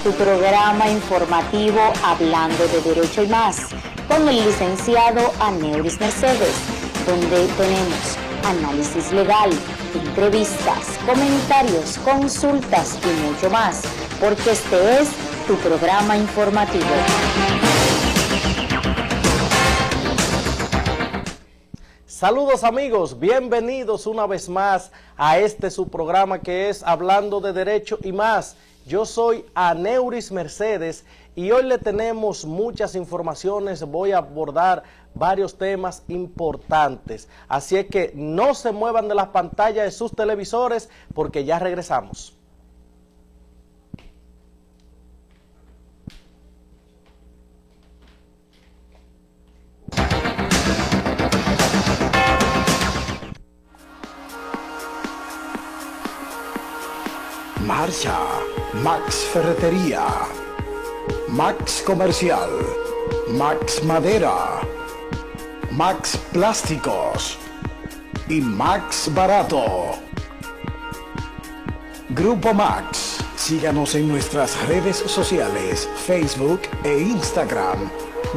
tu programa informativo Hablando de Derecho y Más, con el licenciado Aneuris Mercedes, donde tenemos análisis legal, entrevistas, comentarios, consultas y mucho más, porque este es tu programa informativo. Saludos amigos, bienvenidos una vez más a este su programa que es Hablando de Derecho y Más. Yo soy Aneuris Mercedes y hoy le tenemos muchas informaciones, voy a abordar varios temas importantes. Así es que no se muevan de las pantallas de sus televisores porque ya regresamos. Marcha, Max Ferretería, Max Comercial, Max Madera, Max Plásticos y Max Barato. Grupo Max, síganos en nuestras redes sociales, Facebook e Instagram,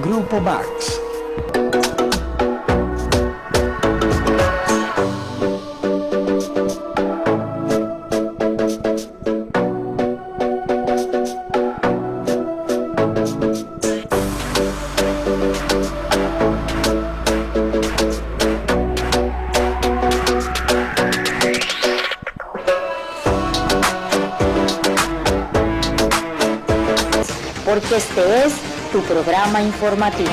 Grupo Max. Porque este es tu programa informativo.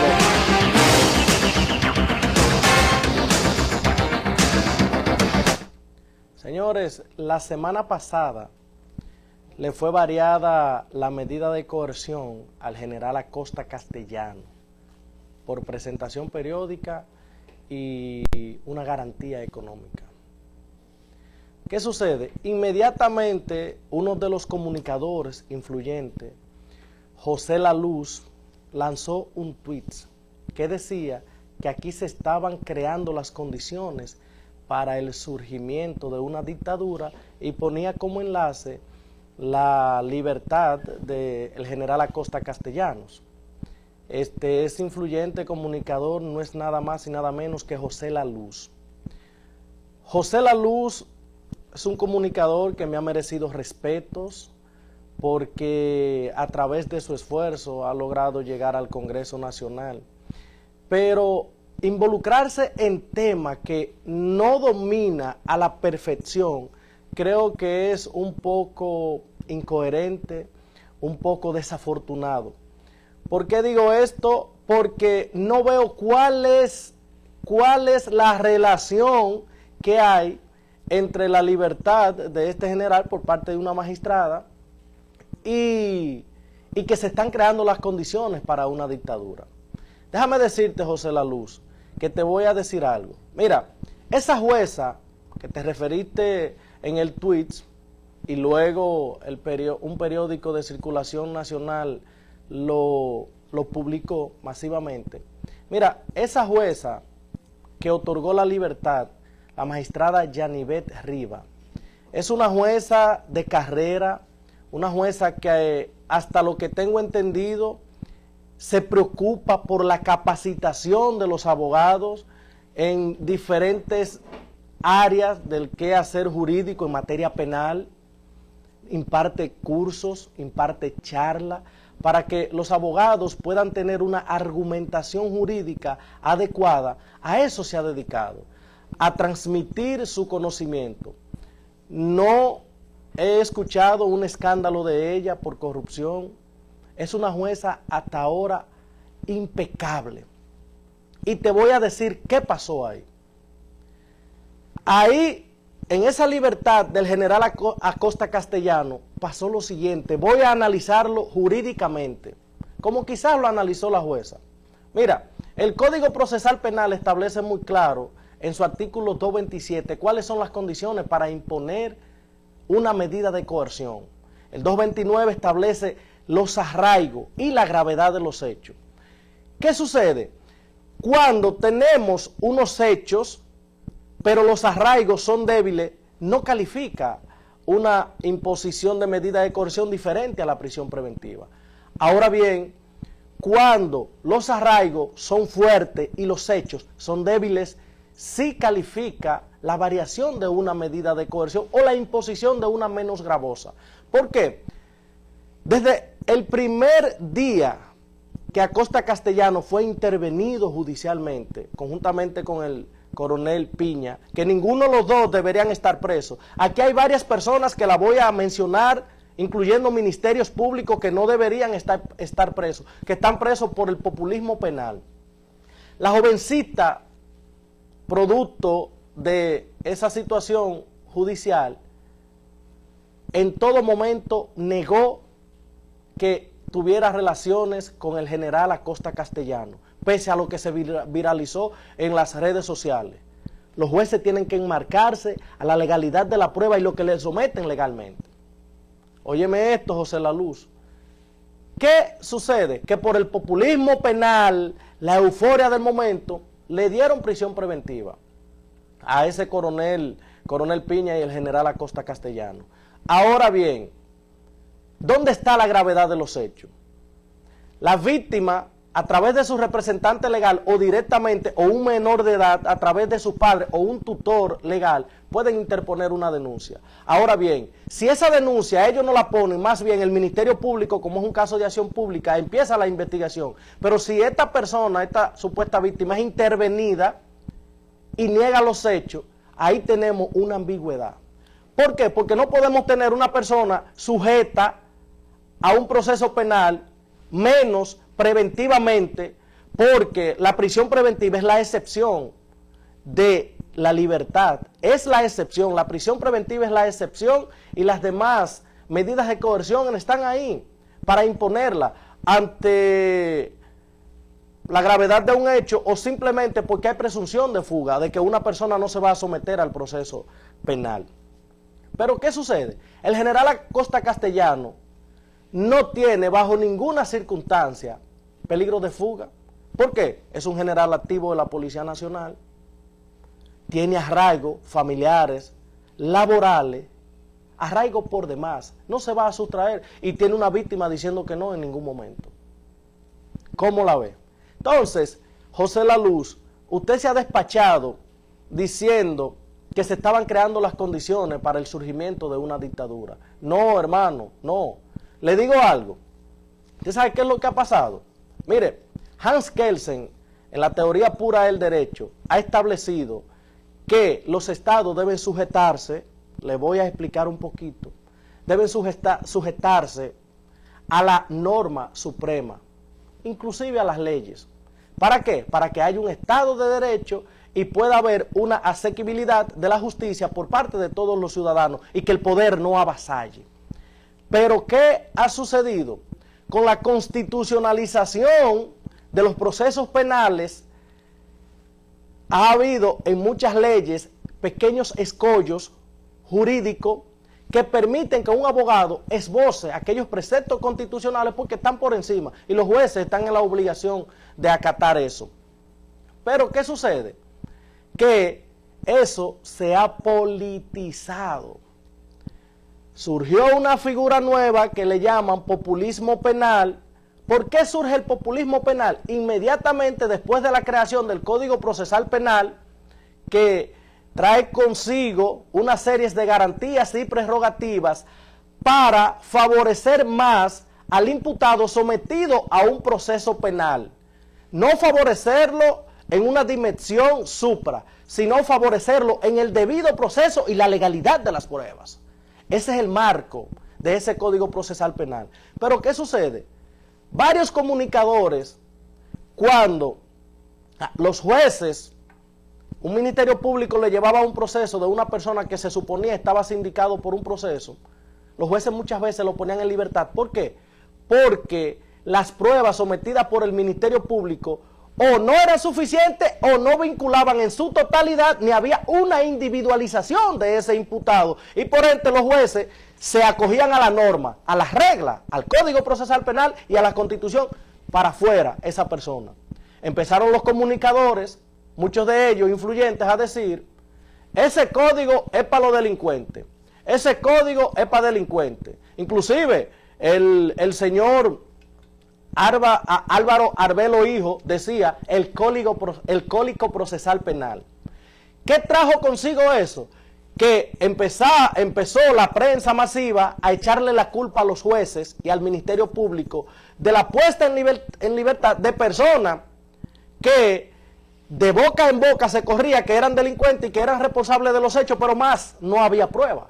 Señores, la semana pasada le fue variada la medida de coerción al general Acosta Castellano por presentación periódica y una garantía económica. ¿Qué sucede? Inmediatamente uno de los comunicadores influyentes, José La Luz, lanzó un tweet que decía que aquí se estaban creando las condiciones para el surgimiento de una dictadura y ponía como enlace la libertad del general Acosta Castellanos. Ese influyente comunicador no es nada más y nada menos que José La Luz. José La Luz es un comunicador que me ha merecido respetos, porque a través de su esfuerzo ha logrado llegar al Congreso Nacional. Pero involucrarse en temas que no domina a la perfección, creo que es un poco incoherente, un poco desafortunado. ¿Por qué digo esto? Porque no veo cuál es la relación que hay entre la libertad de este general por parte de una magistrada y que se están creando las condiciones para una dictadura. Déjame decirte, José La Luz, que te voy a decir algo. Mira, esa jueza que te referiste en el tweet y luego un periódico de circulación nacional lo publicó masivamente. Mira, esa jueza que otorgó la libertad, la magistrada Yanivet Riva, es una jueza de carrera, una jueza que hasta lo que tengo entendido se preocupa por la capacitación de los abogados en diferentes áreas del quehacer jurídico en materia penal, imparte cursos, imparte charlas para que los abogados puedan tener una argumentación jurídica adecuada. A eso se ha dedicado, a transmitir su conocimiento. No he escuchado un escándalo de ella por corrupción. Es una jueza hasta ahora impecable. Y te voy a decir qué pasó ahí. Ahí, en esa libertad del general Acosta Castellano, pasó lo siguiente. Voy a analizarlo jurídicamente, como quizás lo analizó la jueza. Mira, el Código Procesal Penal establece muy claro en su artículo 227 cuáles son las condiciones para imponer una medida de coerción. El 229 establece los arraigos y la gravedad de los hechos. ¿Qué sucede? Cuando tenemos unos hechos, pero los arraigos son débiles, no califica una imposición de medida de coerción diferente a la prisión preventiva. Ahora bien, cuando los arraigos son fuertes y los hechos son débiles, sí califica la variación de una medida de coerción o la imposición de una menos gravosa. ¿Por qué? Desde el primer día que Acosta Castellano fue intervenido judicialmente, conjuntamente con el coronel Piña, que ninguno de los dos deberían estar presos. Aquí hay varias personas que la voy a mencionar, incluyendo ministerios públicos que no deberían estar presos, que están presos por el populismo penal. La jovencita, producto de esa situación judicial, en todo momento negó que tuviera relaciones con el general Acosta Castellano, pese a lo que se viralizó en las redes sociales. Los jueces tienen que enmarcarse a la legalidad de la prueba y lo que le someten legalmente. Óyeme esto, José La Luz. ¿Qué sucede? Que por el populismo penal, la euforia del momento, le dieron prisión preventiva a ese coronel Piña y el general Acosta Castellano. Ahora bien, ¿dónde está la gravedad de los hechos? La víctima, a través de su representante legal o directamente, o un menor de edad, a través de su padre o un tutor legal, pueden interponer una denuncia. Ahora bien, si esa denuncia ellos no la ponen, más bien el Ministerio Público, como es un caso de acción pública, empieza la investigación. Pero si esta persona, esta supuesta víctima, es intervenida y niega los hechos, ahí tenemos una ambigüedad. ¿Por qué? Porque no podemos tener una persona sujeta a un proceso penal menos preventivamente, porque la prisión preventiva es la excepción de la libertad, es la excepción, la prisión preventiva es la excepción y las demás medidas de coerción están ahí para imponerla ante la gravedad de un hecho o simplemente porque hay presunción de fuga, de que una persona no se va a someter al proceso penal. Pero ¿qué sucede? El general Acosta Castellano no tiene bajo ninguna circunstancia peligro de fuga. ¿Por qué? Es un general activo de la Policía Nacional, tiene arraigo familiares, laborales, arraigo por demás, no se va a sustraer y tiene una víctima diciendo que no en ningún momento. ¿Cómo la ve? Entonces, José La Luz, usted se ha despachado diciendo que se estaban creando las condiciones para el surgimiento de una dictadura. No, hermano, no. Le digo algo. ¿Usted sabe qué es lo que ha pasado? Mire, Hans Kelsen, en la teoría pura del derecho, ha establecido que los estados deben sujetarse, le voy a explicar un poquito, deben sujetarse a la norma suprema, inclusive a las leyes. ¿Para qué? Para que haya un estado de derecho y pueda haber una asequibilidad de la justicia por parte de todos los ciudadanos y que el poder no avasalle. Pero ¿qué ha sucedido? Con la constitucionalización de los procesos penales, ha habido en muchas leyes pequeños escollos jurídicos que permiten que un abogado esboce aquellos preceptos constitucionales porque están por encima y los jueces están en la obligación de acatar eso. Pero ¿qué sucede? Que eso se ha politizado. Surgió una figura nueva que le llaman populismo penal. ¿Por qué surge el populismo penal? Inmediatamente después de la creación del Código Procesal Penal, que trae consigo una serie de garantías y prerrogativas para favorecer más al imputado sometido a un proceso penal. No favorecerlo en una dimensión supra, sino favorecerlo en el debido proceso y la legalidad de las pruebas. Ese es el marco de ese Código Procesal Penal. Pero ¿qué sucede? Varios comunicadores, cuando los jueces, un ministerio público le llevaba un proceso de una persona que se suponía estaba sindicado por un proceso, los jueces muchas veces lo ponían en libertad. ¿Por qué? Porque las pruebas sometidas por el Ministerio Público o no eran suficientes o no vinculaban en su totalidad, ni había una individualización de ese imputado. Y por ende los jueces se acogían a la norma, a las reglas, al Código Procesal Penal y a la Constitución para afuera esa persona. Empezaron los comunicadores, muchos de ellos influyentes, a decir, ese código es para los delincuentes, ese código es para delincuentes. Inclusive, el señor Álvaro Arbelo Hijo decía el código procesal penal. ¿Qué trajo consigo eso? Que empezó la prensa masiva a echarle la culpa a los jueces y al Ministerio Público de la puesta en libertad de personas que de boca en boca se corría que eran delincuentes y que eran responsables de los hechos, pero más no había prueba.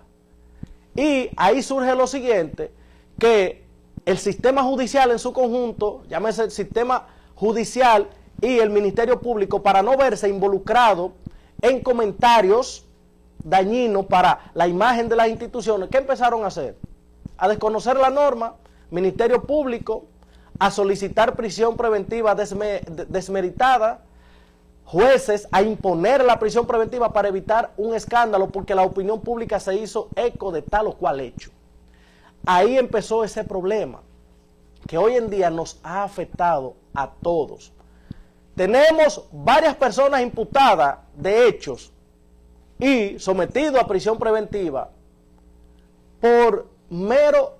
Y ahí surge lo siguiente, que el sistema judicial en su conjunto, llámese el sistema judicial y el Ministerio Público, para no verse involucrado en comentarios dañinos para la imagen de las instituciones, ¿qué empezaron a hacer? A desconocer la norma, Ministerio Público, a solicitar prisión preventiva desmeritada, jueces a imponer la prisión preventiva para evitar un escándalo porque la opinión pública se hizo eco de tal o cual hecho. Ahí empezó ese problema que hoy en día nos ha afectado a todos. Tenemos varias personas imputadas de hechos y sometidos a prisión preventiva por mero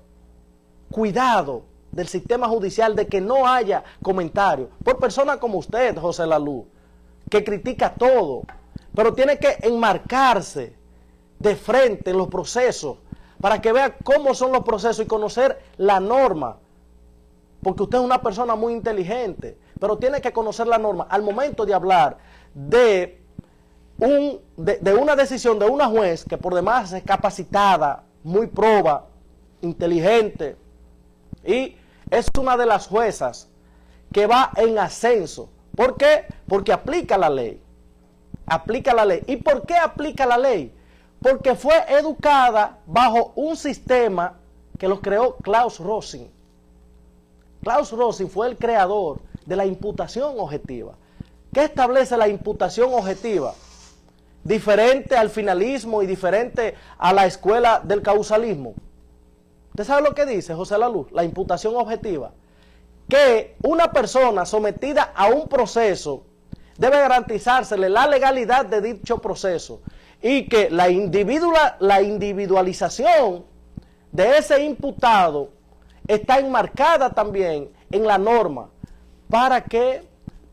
cuidado del sistema judicial de que no haya comentarios. Por personas como usted, José Lalú, que critica todo, pero tiene que enmarcarse de frente en los procesos para que vea cómo son los procesos y conocer la norma, porque usted es una persona muy inteligente, pero tiene que conocer la norma al momento de hablar de una decisión de una juez que por demás es capacitada, muy proba, inteligente, y es una de las juezas que va en ascenso. ¿Por qué? Porque aplica la ley. Aplica la ley. ¿Y por qué aplica la ley? Porque fue educada bajo un sistema que lo creó Klaus Rosin. Klaus Rosin fue el creador de la imputación objetiva. ¿Qué establece la imputación objetiva? Diferente al finalismo y diferente a la escuela del causalismo. ¿Usted sabe lo que dice, José Lalú? La imputación objetiva. Que una persona sometida a un proceso debe garantizársele la legalidad de dicho proceso y que la individualización de ese imputado está enmarcada también en la norma. ¿Para qué?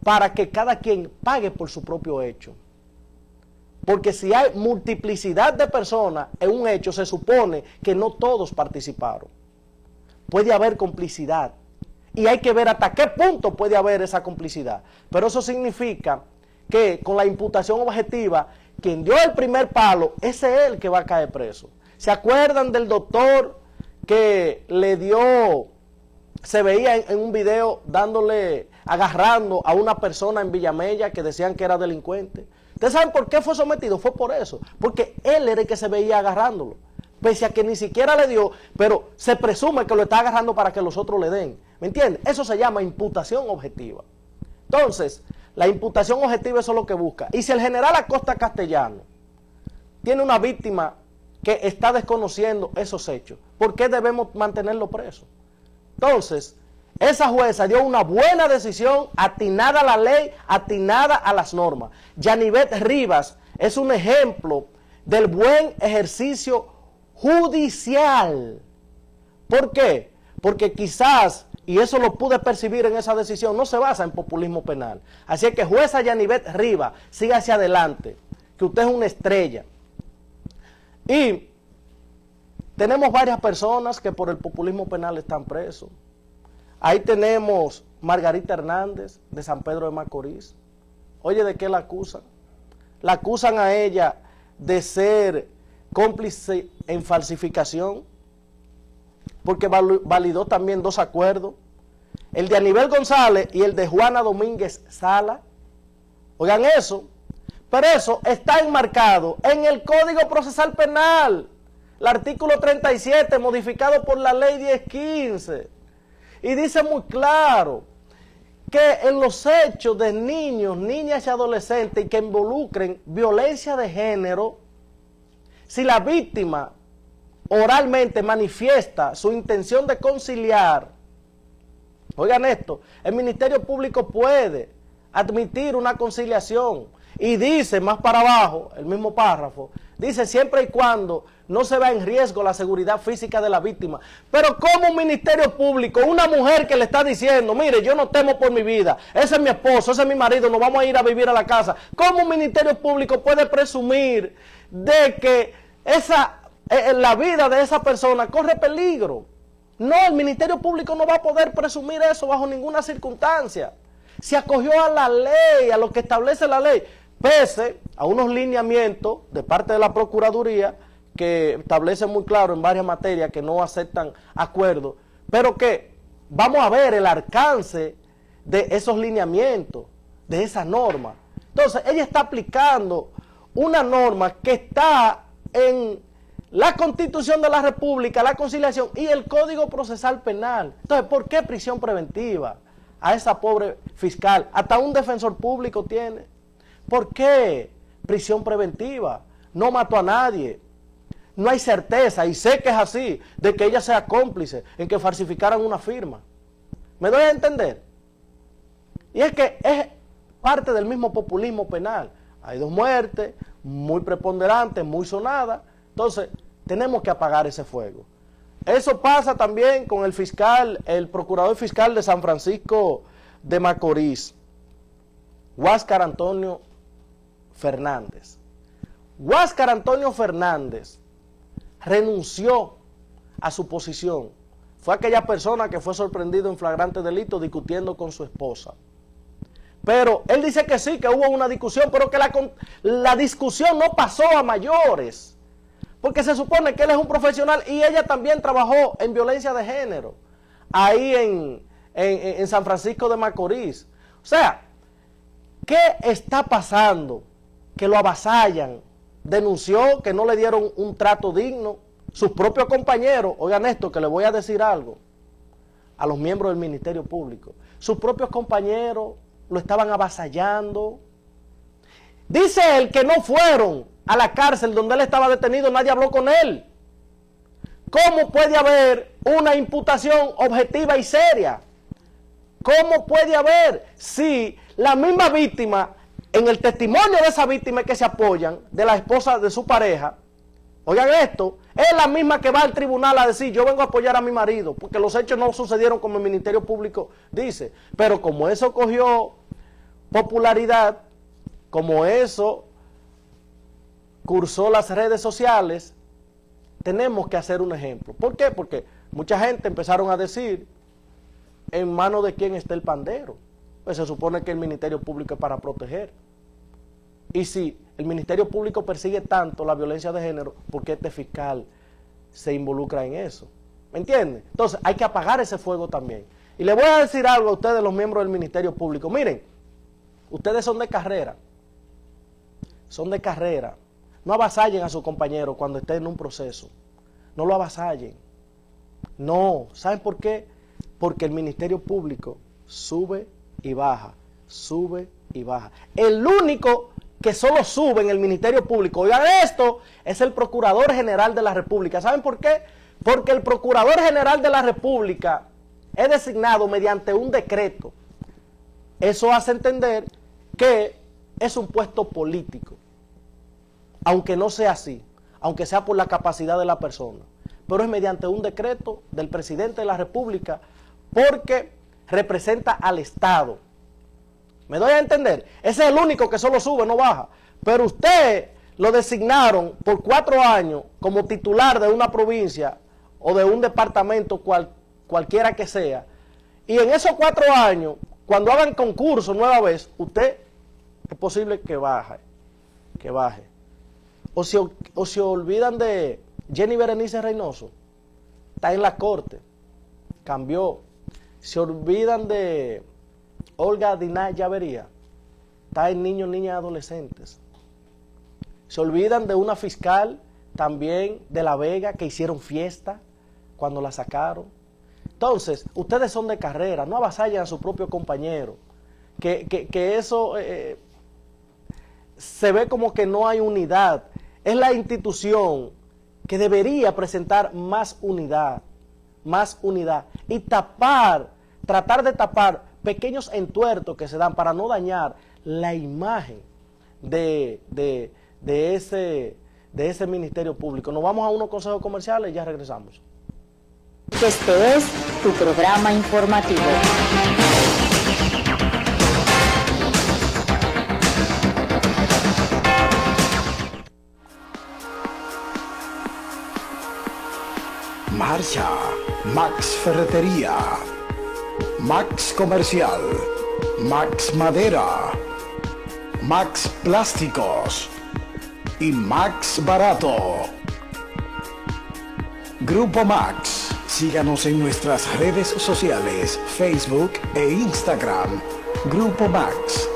Para que cada quien pague por su propio hecho. Porque si hay multiplicidad de personas en un hecho, se supone que no todos participaron. Puede haber complicidad. Y hay que ver hasta qué punto puede haber esa complicidad. Pero eso significa que con la imputación objetiva, quien dio el primer palo, ese es el que va a caer preso. ¿Se acuerdan del doctor que le dio, se veía en un video agarrando a una persona en Villamella que decían que era delincuente? ¿Ustedes saben por qué fue sometido? Fue por eso. Porque él era el que se veía agarrándolo. Pese a que ni siquiera le dio, pero se presume que lo está agarrando para que los otros le den. ¿Me entiendes? Eso se llama imputación objetiva. Entonces, la imputación objetiva eso es lo que busca. Y si el general Acosta Castellano tiene una víctima que está desconociendo esos hechos, ¿por qué debemos mantenerlo preso? Entonces, esa jueza dio una buena decisión, atinada a la ley, atinada a las normas. Yanivet Rivas es un ejemplo del buen ejercicio judicial. ¿Por qué? Porque quizás, y eso lo pude percibir en esa decisión, no se basa en populismo penal. Así es que jueza Yanivet Rivas, siga hacia adelante, que usted es una estrella. Y tenemos varias personas que por el populismo penal están presos. Ahí tenemos Margarita Hernández, de San Pedro de Macorís. Oye, ¿de qué la acusan? La acusan a ella de ser cómplice en falsificación, porque validó también 2 acuerdos, el de Aníbal González y el de Juana Domínguez Sala. Oigan eso, pero eso está enmarcado en el Código Procesal Penal, el artículo 37, modificado por la ley 1015, y dice muy claro que en los hechos de niños, niñas y adolescentes que involucren violencia de género, si la víctima oralmente manifiesta su intención de conciliar, oigan esto, el Ministerio Público puede admitir una conciliación Y dice más para abajo, el mismo párrafo, dice siempre y cuando no se vea en riesgo la seguridad física de la víctima. Pero como un ministerio público, una mujer que le está diciendo, mire, yo no temo por mi vida, ese es mi esposo, ese es mi marido, nos vamos a ir a vivir a la casa. ¿Cómo un ministerio público puede presumir de que la vida de esa persona corre peligro? No, el ministerio público no va a poder presumir eso bajo ninguna circunstancia. Se acogió a la ley, a lo que establece la ley, pese a unos lineamientos de parte de la Procuraduría que establecen muy claro en varias materias que no aceptan acuerdos, pero que vamos a ver el alcance de esos lineamientos, de esa norma. Entonces, ella está aplicando una norma que está en la Constitución de la República, la conciliación y el Código Procesal Penal. Entonces, ¿por qué prisión preventiva a esa pobre fiscal? Hasta un defensor público tiene. ¿Por qué prisión preventiva? No mató a nadie. No hay certeza, y sé que es así, de que ella sea cómplice en que falsificaran una firma. ¿Me doy a entender? Y es que es parte del mismo populismo penal. Hay 2 muertes, muy preponderantes, muy sonadas. Entonces, tenemos que apagar ese fuego. Eso pasa también con el fiscal, el procurador fiscal de San Francisco de Macorís, Huáscar Antonio Fernández. Huáscar Antonio Fernández renunció a su posición. Fue aquella persona que fue sorprendido en flagrante delito discutiendo con su esposa. Pero él dice que sí, que hubo una discusión, pero que la discusión no pasó a mayores. Porque se supone que él es un profesional y ella también trabajó en violencia de género, ahí en San Francisco de Macorís. O sea, ¿qué está pasando? Que lo avasallan. Denunció que no le dieron un trato digno. Sus propios compañeros, oigan esto, que le voy a decir algo a los miembros del Ministerio Público. Sus propios compañeros lo estaban avasallando. Dice él que no fueron a la cárcel donde él estaba detenido, nadie habló con él. ¿Cómo puede haber una imputación objetiva y seria? ¿Cómo puede haber si la misma víctima, en el testimonio de esa víctima que se apoyan, de la esposa de su pareja, oigan esto, es la misma que va al tribunal a decir, yo vengo a apoyar a mi marido, porque los hechos no sucedieron como el Ministerio Público dice, pero como eso cogió popularidad, como eso cursó las redes sociales, tenemos que hacer un ejemplo. ¿Por qué? Porque mucha gente empezaron a decir, ¿en manos de quién está el pandero? Pues se supone que el Ministerio Público es para proteger. Y si el Ministerio Público persigue tanto la violencia de género, ¿por qué este fiscal se involucra en eso? ¿Me entienden? Entonces hay que apagar ese fuego también. Y le voy a decir algo a ustedes, los miembros del Ministerio Público. Miren, ustedes son de carrera. Son de carrera. No avasallen a su compañero cuando esté en un proceso. No lo avasallen. No. ¿Saben por qué? Porque el Ministerio Público sube y baja. Sube y baja. El único que solo sube en el Ministerio Público, oigan esto, es el Procurador General de la República. ¿Saben por qué? Porque el Procurador General de la República es designado mediante un decreto. Eso hace entender que es un puesto político. Aunque no sea así, aunque sea por la capacidad de la persona, pero es mediante un decreto del presidente de la República porque representa al Estado. ¿Me doy a entender? Ese es el único que solo sube, no baja. Pero usted lo designaron por 4 años como titular de una provincia o de un departamento cualquiera que sea, y en esos 4 años, cuando hagan concurso nueva vez, usted es posible que baje. O se olvidan de Jenny Berenice Reynoso, está en la corte, cambió. Se olvidan de Olga Dinay Llavería, está en niños, niñas, adolescentes. Se olvidan de una fiscal también de La Vega que hicieron fiesta cuando la sacaron. Entonces, ustedes son de carrera, no avasallen a su propio compañero, que eso se ve como que no hay unidad. Es la institución que debería presentar más unidad y tratar de tapar pequeños entuertos que se dan para no dañar la imagen de ese ministerio público. Nos vamos a unos consejos comerciales y ya regresamos. Este es tu programa informativo. Marcha, Max Ferretería, Max Comercial, Max Madera, Max Plásticos y Max Barato. Grupo Max. Síganos en nuestras redes sociales, Facebook e Instagram. Grupo Max.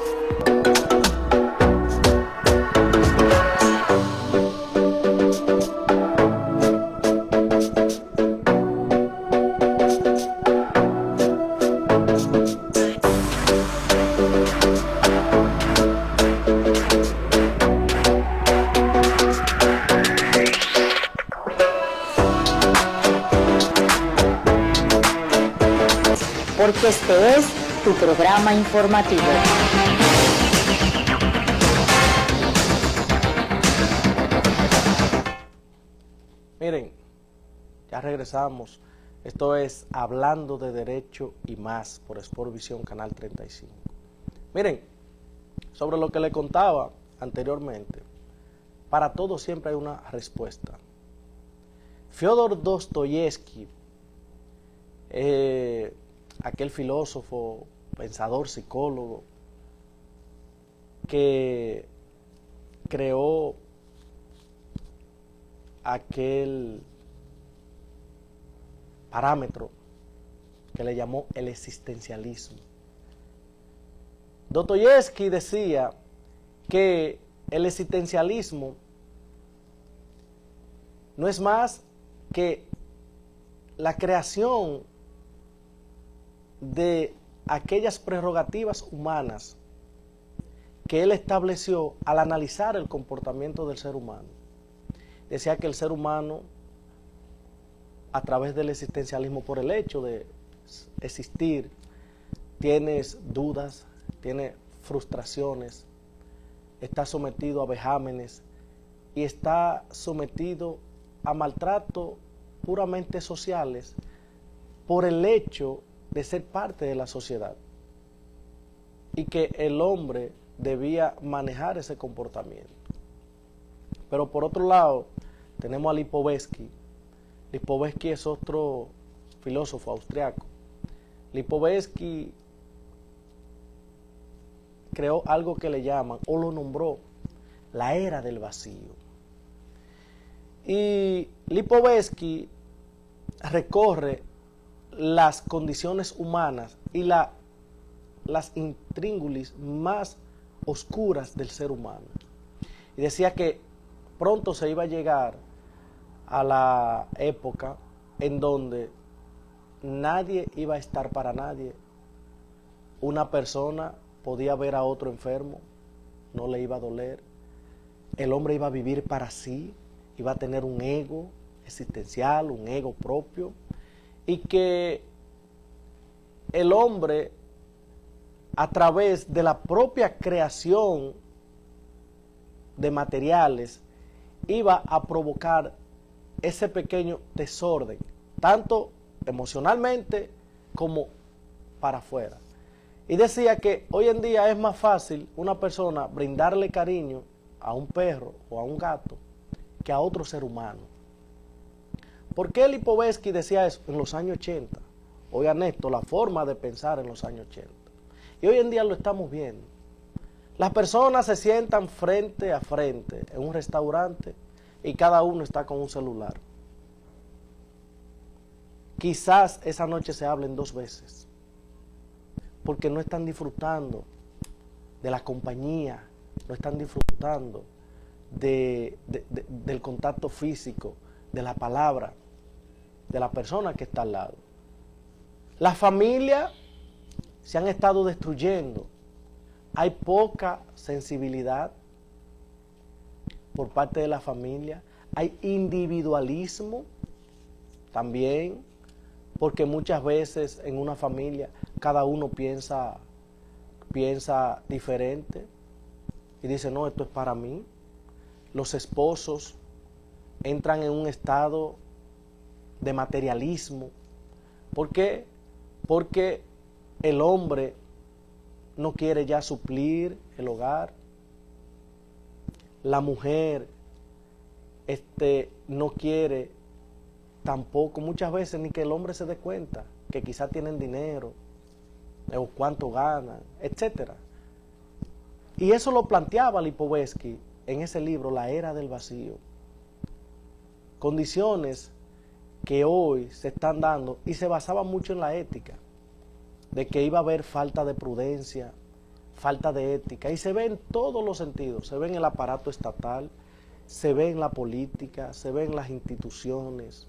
Porque este es tu programa informativo. Miren, ya regresamos. Esto es Hablando de Derecho y Más por Sportvisión Canal 35. Miren, sobre lo que le contaba anteriormente, para todo siempre hay una respuesta. Fyodor Dostoyevsky, aquel filósofo, pensador, psicólogo, que creó aquel parámetro que le llamó el existencialismo. Dostoyevsky decía que el existencialismo no es más que la creación de aquellas prerrogativas humanas que él estableció al analizar el comportamiento del ser humano. Decía que el ser humano, a través del existencialismo, por el hecho de existir, tiene dudas, tiene frustraciones, está sometido a vejámenes y está sometido a maltratos puramente sociales por el hecho de ser parte de la sociedad, y que el hombre debía manejar ese comportamiento. Pero por otro lado tenemos a Lipovetsky. Lipovetsky es otro filósofo austriaco. Lipovetsky creó algo que le llaman, o lo nombró, la era del vacío. Y Lipovetsky recorre las condiciones humanas y las intríngulis más oscuras del ser humano. Y decía que pronto se iba a llegar a la época en donde nadie iba a estar para nadie. Una persona podía ver a otro enfermo, no le iba a doler. El hombre iba a vivir para sí, iba a tener un ego existencial, un ego propio, y que el hombre, a través de la propia creación de materiales, iba a provocar ese pequeño desorden, tanto emocionalmente como para afuera. Y decía que hoy en día es más fácil una persona brindarle cariño a un perro o a un gato que a otro ser humano. ¿Por qué Lipovetsky decía eso en los años 80? Oigan esto, la forma de pensar en los años 80. Y hoy en día lo estamos viendo. Las personas se sientan frente a frente en un restaurante y cada uno está con un celular. Quizás esa noche se hablen 2 veces, porque no están disfrutando de la compañía, no están disfrutando del contacto físico, de la palabra, de la persona que está al lado. Las familias se han estado destruyendo. Hay poca sensibilidad por parte de la familia. Hay individualismo también, porque muchas veces en una familia cada uno piensa diferente. y dicen, no, esto es para mí. Los esposos entran en un estado de materialismo. ¿Por qué? Porque el hombre no quiere ya suplir el hogar. La mujer no quiere tampoco, muchas veces, ni que el hombre se dé cuenta que quizás tienen dinero, o cuánto ganan, etc. Y eso lo planteaba Lipovetsky en ese libro, La Era del Vacío. Condiciones que hoy se están dando, y se basaba mucho en la ética, de que iba a haber falta de prudencia, falta de ética, y se ve en todos los sentidos, se ve en el aparato estatal, se ve en la política, se ve en las instituciones,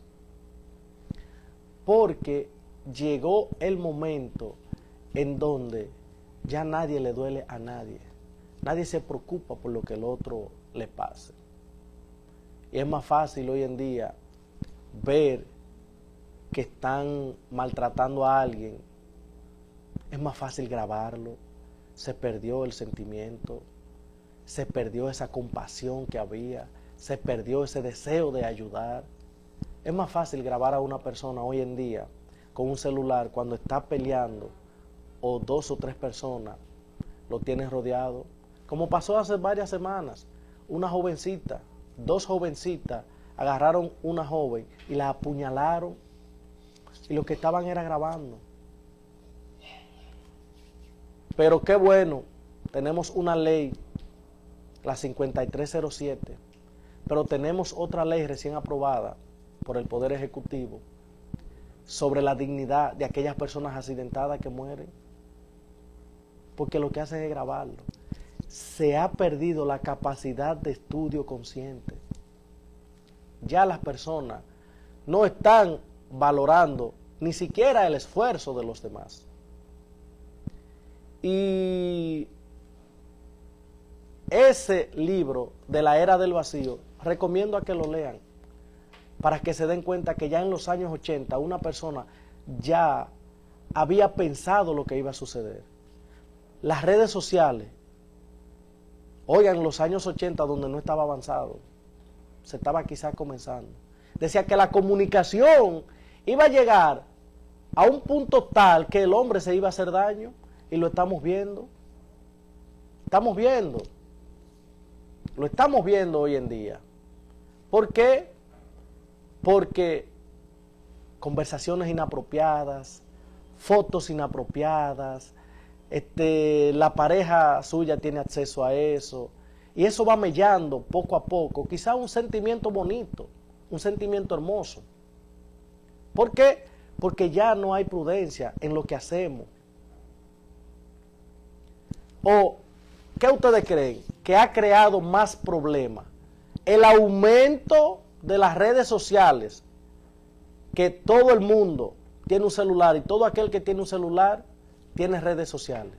porque llegó el momento en donde ya nadie le duele a nadie, nadie se preocupa por lo que el otro le pase. Y es más fácil hoy en día ver que están maltratando a alguien, es más fácil grabarlo. Se perdió el sentimiento, se perdió esa compasión que había, se perdió ese deseo de ayudar. Es más fácil grabar a una persona hoy en día con un celular cuando está peleando, o 2 o 3 personas lo tienen rodeado, como pasó hace varias semanas. Una jovencita, 2 jovencitas agarraron una joven y la apuñalaron, y lo que estaban era grabando. Pero qué bueno, tenemos una ley, la 5307, pero tenemos otra ley recién aprobada por el Poder Ejecutivo sobre la dignidad de aquellas personas accidentadas que mueren, porque lo que hacen es grabarlo. Se ha perdido la capacidad de estudio consciente. Ya las personas no están valorando ni siquiera el esfuerzo de los demás. Y ese libro de La Era del Vacío, recomiendo a que lo lean, para que se den cuenta que ya en los años 80 una persona ya había pensado lo que iba a suceder. Las redes sociales, oigan, los años 80 donde no estaba avanzado, se estaba quizás comenzando. Decía que la comunicación iba a llegar a un punto tal que el hombre se iba a hacer daño, y lo estamos viendo. Lo estamos viendo hoy en día. ¿Por qué? Porque conversaciones inapropiadas, fotos inapropiadas, la pareja suya tiene acceso a eso, y eso va mellando poco a poco, quizá un sentimiento bonito, un sentimiento hermoso. ¿Por qué? Porque ya no hay prudencia en lo que hacemos. ¿O qué ustedes creen que ha creado más problemas? El aumento de las redes sociales, que todo el mundo tiene un celular, y todo aquel que tiene un celular tiene redes sociales.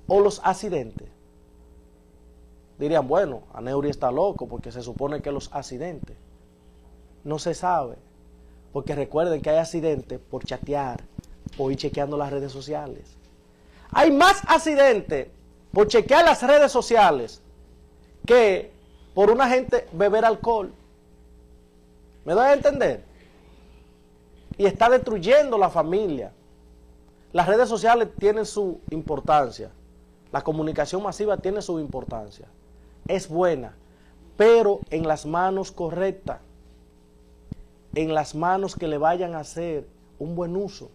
O los accidentes. Dirían, bueno, Aneuri está loco porque se supone que los accidentes. No se sabe, porque recuerden que hay accidentes por chatear, por ir chequeando las redes sociales. Hay más accidentes por chequear las redes sociales que por una gente beber alcohol. ¿Me doy a entender? Y está destruyendo la familia. Las redes sociales tienen su importancia. La comunicación masiva tiene su importancia. Es buena, pero en las manos correctas. En las manos que le vayan a hacer un buen uso.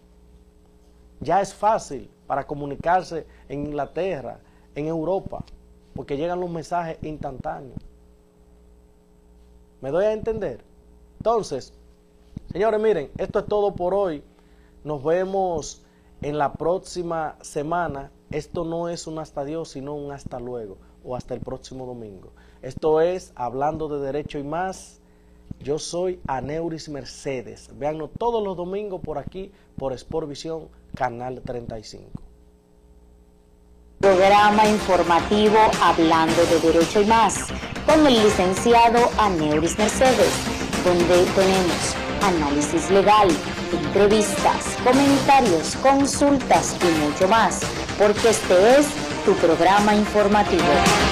Ya es fácil para comunicarse en Inglaterra, en Europa, porque llegan los mensajes instantáneos. ¿Me doy a entender? Entonces, señores, miren, esto es todo por hoy. Nos vemos en la próxima semana. Esto no es un hasta Dios, sino un hasta luego, o hasta el próximo domingo. Esto es Hablando de Derecho y Más. Yo soy Aneuris Mercedes. Véannos todos los domingos por aquí, por Sportvisión, Canal 35. Programa informativo Hablando de Derecho y Más, con el licenciado Aneuris Mercedes, donde tenemos análisis legal, entrevistas, comentarios, consultas y mucho más, porque este es tu programa informativo.